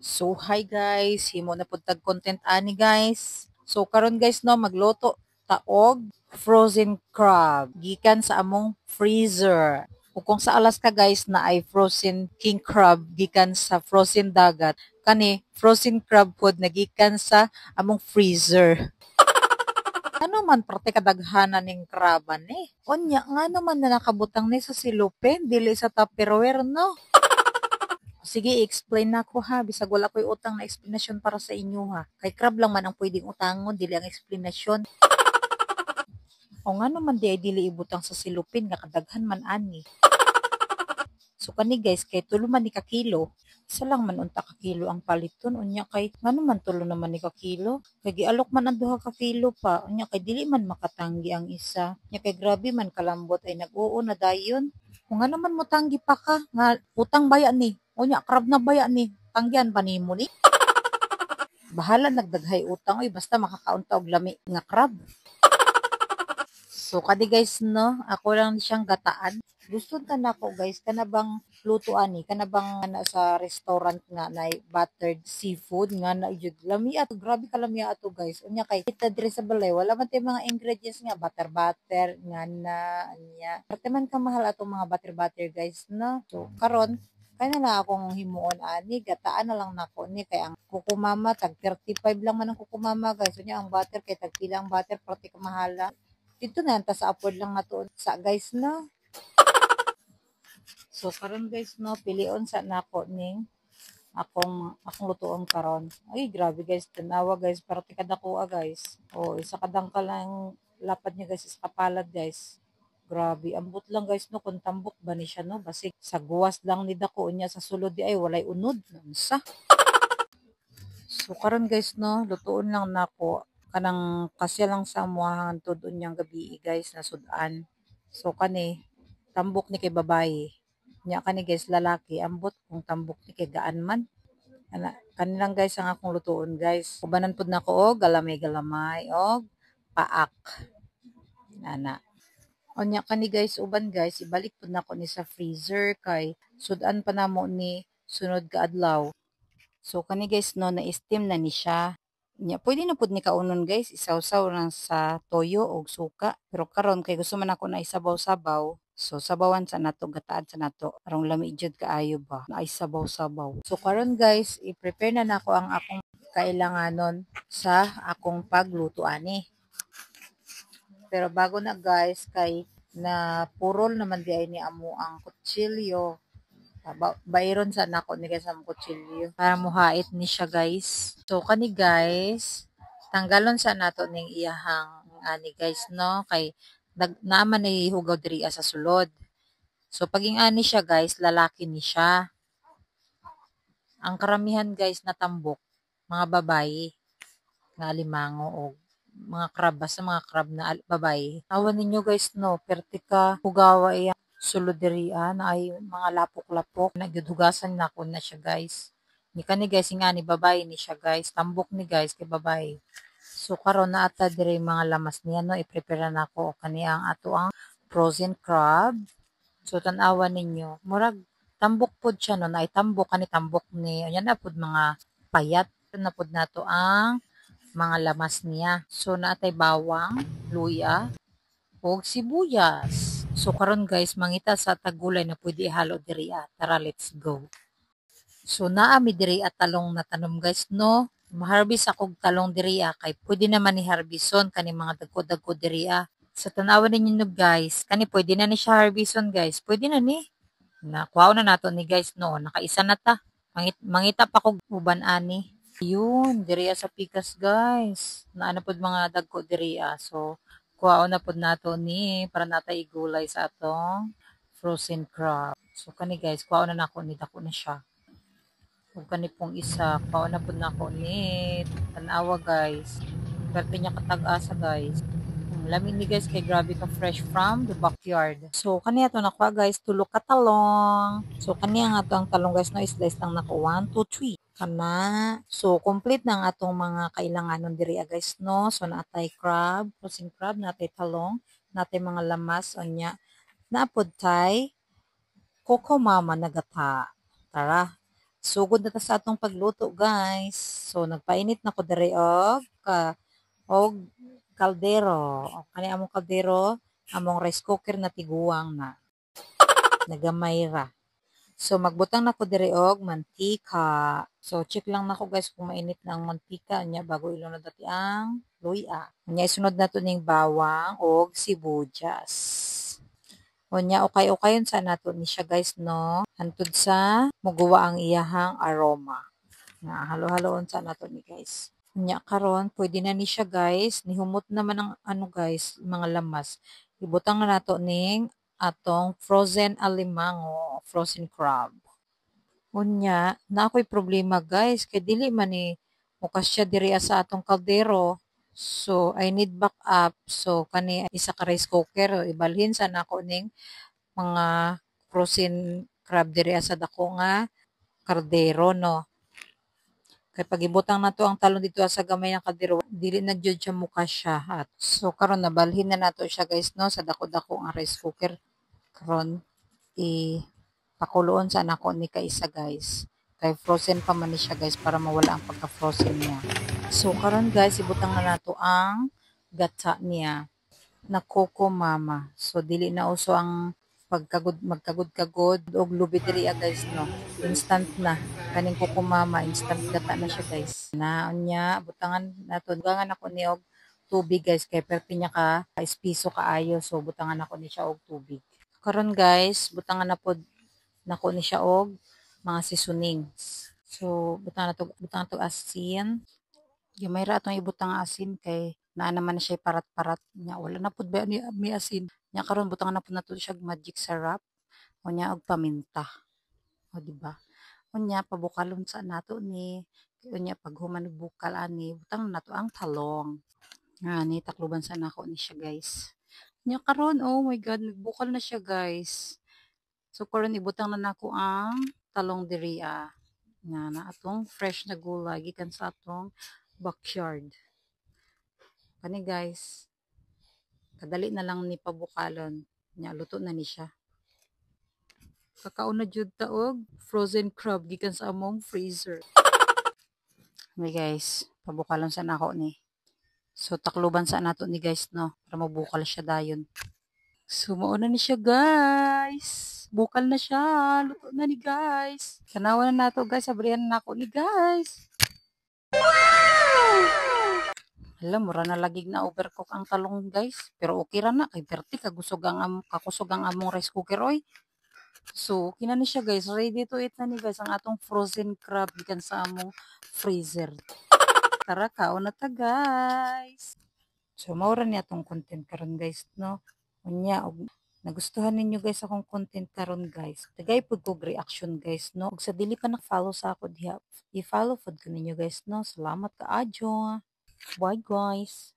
So hi guys, himo na pud tag content ani guys. So karon guys no magluto taog frozen crab gikan sa among freezer. O kung sa Alaska guys na ay frozen king crab gikan sa frozen dagat, kani frozen crab pod nagikan sa among freezer. Ano man parte kadaghanan ning kraban eh. Onya ngano man na nakabutang ni sa silupin dili sa Tupperware no. Sige, explain na ko ha. Bisag wala ko'y utang na explanation para sa inyo ha. Kay crab lang man ang pwedeng utangon, dili ang explanation. O nga naman di ay dili ibutang sa silupin, nga kadaghan man ani. So kani guys, kay tulo man ni ka kilo. Isa lang man unta ka kilo ang paliton. Unya kay, nga naman tulo naman ni ka kilo. Kay gialok man ang duha ka kilo pa. Unya kay dili man makatanggi ang isa. Unya kay grabe man kalambot ay nag-oo na dayon. Kung nga naman mo tanggi pa ka, nga utang baya ni. Unya, crab na baya ni. Tanggihan pa ni mo ni. Bahala nagdaghay utang oy basta makakaunta og lami nga crab. So kadi guys no, ako lang siyang gataan. Gusto ta nako guys kana bang luto ani, kana bang na sa restaurant nga na buttered seafood nga na jud lami ato, grabe ka lami ato guys. Unya kay kita dire sa balay wala man tay mga ingredients nga butter nga na anya. Parte man ka mahal atong mga butter guys no. So karon kaya na akong himuon ani, gataan na lang nako ni kay ang kukumama tag 35 lang man ang kukumama guys. Unya ang butter kay tag pila ang butter parte ka mahala. Dito na ta sa upward lang nato sa guys no. So karon guys no, pilion sa nako ning akong lutoon karon. Ay grabe guys, tanawa guys, para tikad ako guys. Oh, isa kadang ka lang lapad niya guys, isa kapalad guys. Grabe, ambot lang guys no, kung tambok ba ni siya no, basig sa guwas lang ni dako niya sa sulod di ay walay unod. Unsa? So karon guys no, lutuon lang nako kanang kasya lang sa amuahan tudon niyang gabi guys na sudan. So kani tambok ni kay babae. Nya kani guys lalaki ambot kung tambok ni kay gaan man. Kanilang guys ang akong lutuon guys. Ubanan pud nako og galamay og paak. Ana. Onya kani guys uban guys ibalik pud nako ni sa freezer kay sudan pa namo ni sunod ka adlaw. So kani guys no na-steam na ni siya. Nya pwede na pud ni kaunon guys isawsaw lang sa toyo og suka. Pero karon kay gusto man ako na isabaw-sabaw. So sabawan sa nato gataan sa nato arong lami jud kaayo ba na sabaw-sabaw. So karon guys i-prepare na nako ang akong kailanganon sa akong pagluto ani. Pero bago na guys kay na purol naman di ay ni amo ang kutsilyo. Bayron sa nako ni guys ang kutsilyo para muhait ni siya guys. So kani guys tanggalon sa nato ning iyahang ani guys no kay naaman ni hugaw diri sa sulod. So paging ani siya guys lalaki ni siya. Ang karamihan guys na tambok mga babae nga alimango o mga crab basta mga crab na babae. Awan ninyo guys no pertika hugawa iya sulod diri na ay mga lapok-lapok nagyudugasan na ko na siya guys. Ni kani guys nga ni babae ni siya guys tambok ni guys kay babae. So karon na ata diri mga lamas niya no i-prepare na ko kani ang ato ang frozen crab. So tan-awa ninyo murag tambok pod siya no na tambok kani tambok ni yan na pod mga payat na pod nato ang mga lamas niya. So naatay bawang, luya, ug sibuyas. So karon guys mangita sa tagulay na pwede ihalo diri tara let's go. So naa mi diri talong na tanom guys no. Maharbis akog talong diri kay pwede naman ni harbison kani mga dagko-dagko diri Sa tanawan ninyo guys, kani pwede na ni siya harbison guys. Pwede na ni. Nakuha na nato ni guys no. Nakaisa na ta. Mangita pa kog uban ani. Yun, diriya sa pikas guys. Naana pod mga dagko diriya. So, kuhaon na pod nato ni para natay igulay sa atong frozen crab. So, kani guys, kuhaon na nako ni dako na siya. Ug kani pong isa, kuhaon na pod nako ni tanawa guys. Pwerte niya katag-asa guys. Lami ni guys kay grabe ka fresh from the backyard. So kani ato nakuha guys tulo ka talong. So kani ang atong talong guys no slice lang nako 1 2 3 kana. So complete na ang atong mga kailanganon diri guys no. So naatay crab, frozen crab, naatay talong, naatay mga lamas onya. Naapod tay coco mama nagata. Tara. Sugod na ta sa atong pagluto, guys. So nagpainit na ko diri og kaldero. O kani among kaldero, among rice cooker na tiguang na. Nagamay ra. So magbutang na ko diri og mantika. So check lang nako guys kung mainit na ang mantika niya bago ilunod natin ang luya. Nya isunod nato ning bawang og sibuyas. Unya ukay-ukayon sa nato ni siya guys no. Hantod sa muguwa ang iyahang aroma. Na halo-haloon sa nato ni guys. Unya karon pwede na ni siya guys. Nihumot naman ang ano guys, mga lamas. Ibutang na nato ning atong frozen alimango, frozen crab. Unya, na ako'y problema guys, kay dili man ni mukasya diri sa atong kaldero. So, I need backup. So, kani isa ka rice cooker, ibalhin sa nako ning mga frozen crab diri sa dako nga kaldero no. Kay pagibutang na to ang talon dito sa gamay nga kaldero, dili na gyud siya mukasya. At so karon nabalhin na nato siya guys no sa dako-dako nga rice cooker. Karon pakuloon sa nako ni kaisa guys. Kay frozen pa man ni siya guys para mawala ang pagka-frozen niya. So karon guys ibutang na nato ang gata niya na Coco Mama. So dili na uso ang magkagod-kagod og lubi diri guys no. Instant na kaning Coco Mama, instant gata na siya guys. Na unya butangan nato butangan ako ni og tubig guys kay perti niya ka espiso kaayo so butangan ako ni siya og tubig. Karon guys butangan na pod nako ni siya og mga seasonings. So butang na to asin. Gamay ra atong ibutang nga asin kay naa naman na siya parat-parat nya wala na pud ba ni may asin. Nya karon butang na pud nato siya magic syrup unya og paminta. O di ba? Unya pabukalon sa nato ni unya paghuman og bukal ani butang na nato ang talong. Ani takloban sa nako ni siya guys. Nya karon oh my god nagbukal na siya guys. So karon ibutang na nako ang talong diri nga na atong fresh na gulay gikan sa atong backyard. Kani guys, kadali na lang ni pabukalon. Nya luto na ni siya. Kakaon na jud ta og frozen crab gikan sa among freezer. Kani guys, pabukalon sa nako ni. So takloban sa nato ni guys no para mabukal siya dayon. So mauna ni siya guys. Bukal na siya. Luto na ni guys. Tanawan na nato guys. Sabrihan na ako ni guys. Alam, mura na lagig na overcook ang talong guys. Pero okay ra na. Kay perti kakusog ang among rice cooker oy. So, okay na ni siya guys. Ready to eat na ni guys ang atong frozen crab gikan sa among freezer. Tara, kaon na ta guys. So, maura ni atong content karon guys, no? Unya, nagustuhan ninyo guys akong content karon guys. Tagay pud kog reaction guys, no? Ug sa dili pa nak-follow sa ako diha, i-follow pud ko ninyo guys, no? Salamat kaayo. Bye guys.